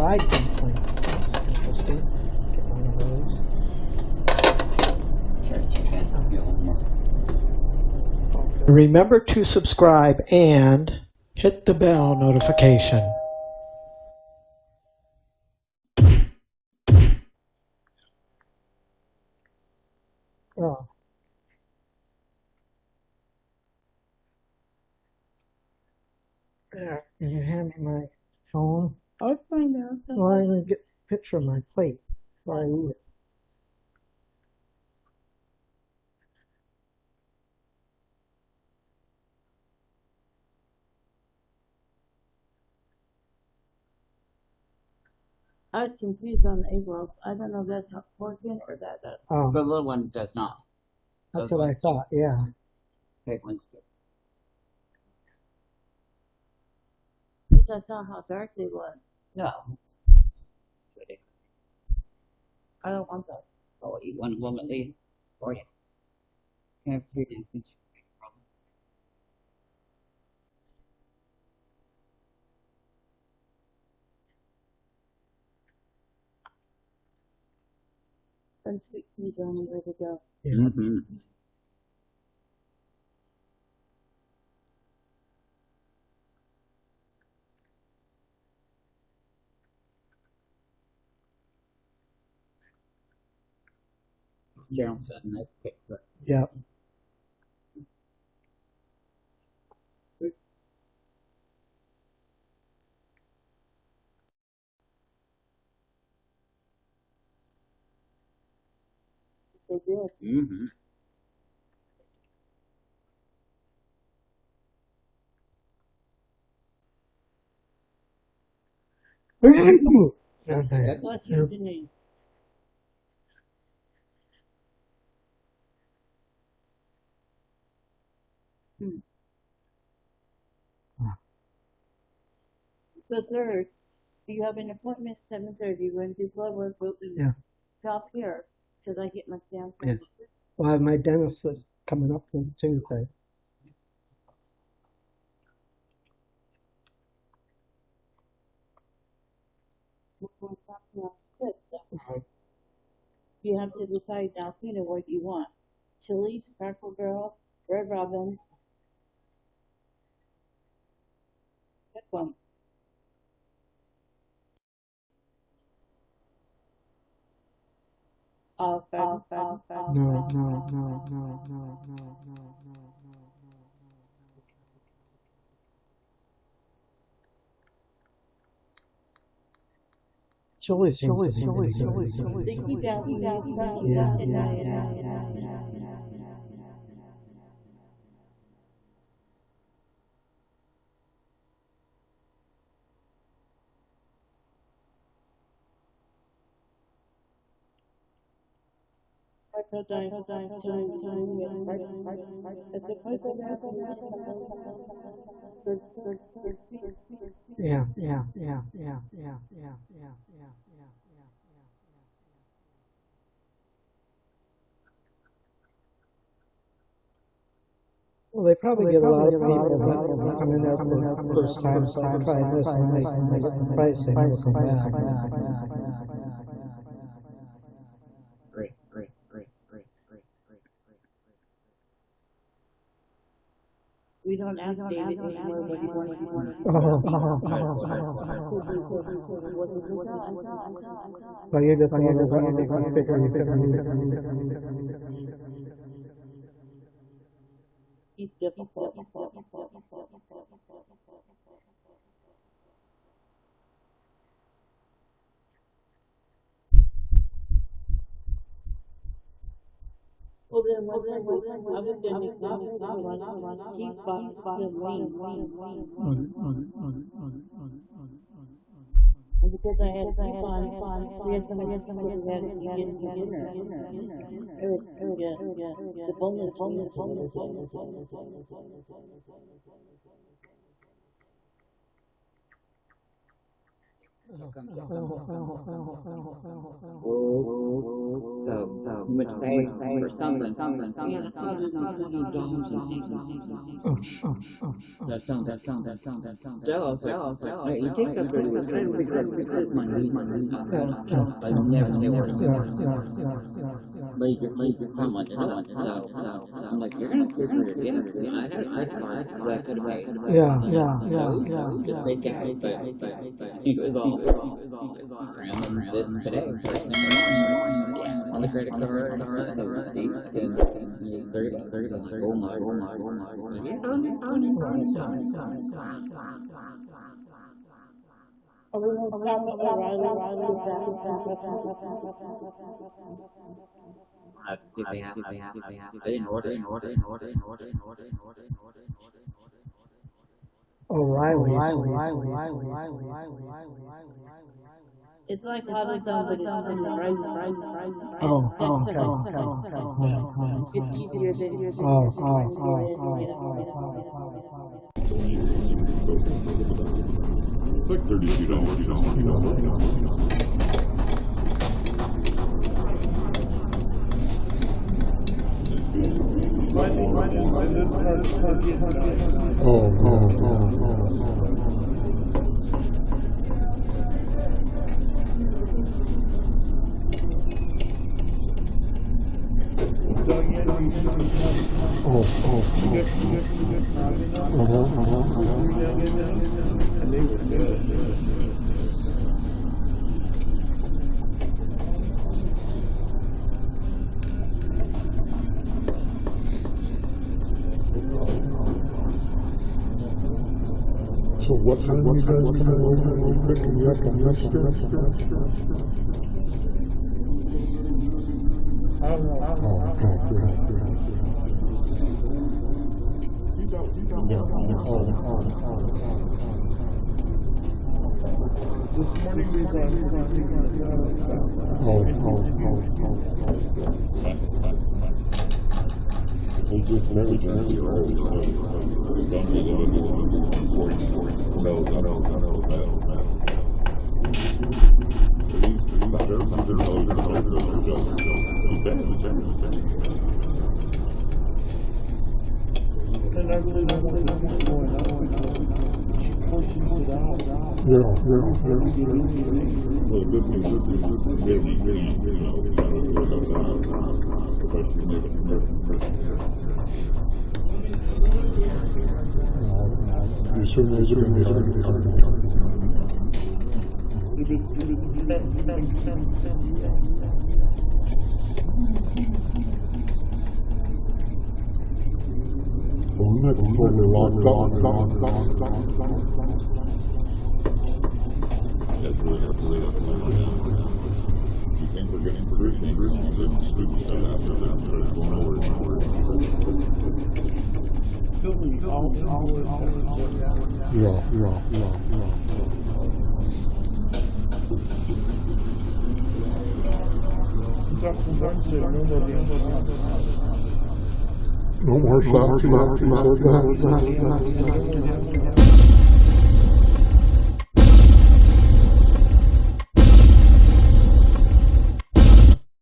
side complaint. That's interesting. Get one of those. Remember to subscribe and hit the bell notification. Oh. There, can you hand me my phone? I'll find out. Well, I'm going to get a picture of my plate before I eat it. I was confused on the egg rolls. I don't know if that's not working or that does. Oh, The little one does not. that's what I thought, yeah. Big one's good. But that's not how dark they was. No. I don't want that. Oh, you want a woman lead for you? You have 3 damage. And sweet peas are only way to go. Yeah. Mm-hmm. Gerald's got a nice picture. Yep. They did. Mm-hmm. Okay. What's your name? The 3rd, you have an appointment at 7:30. We're going to do blood work. We'll stop here because I get my stamp. Yeah. Well, I have my dentist that's coming up on Tuesday. You have to decide now, what you want. Chili's, Cracker Barrel, Red Robin. Pick one. No. Chili seems to be They keep asking me. Yeah. Well, they probably get a lot of people that come in there for the first time, so I try this and they get the price, they never come back. Great. We don't ask David anymore what he wanted. So you just He's difficult. Well then, I was going to keep and because I had coupons, we had some that had to get dinner. The bonus. So you would pay for something. You take up the money, but you never say what but you just how much it up. So I'm like, you're gonna pay for your dinner. I had a credit card that I could have paid. Just make out, but he was all around this today, first thing in the morning, gas on the credit card, the receipts, and 30, like, oh my. It's like having somebody on the right. It's easier than It's like 30 feet on. So what time you guys coming over and picking me up on this stuff? This morning we just married No more shots.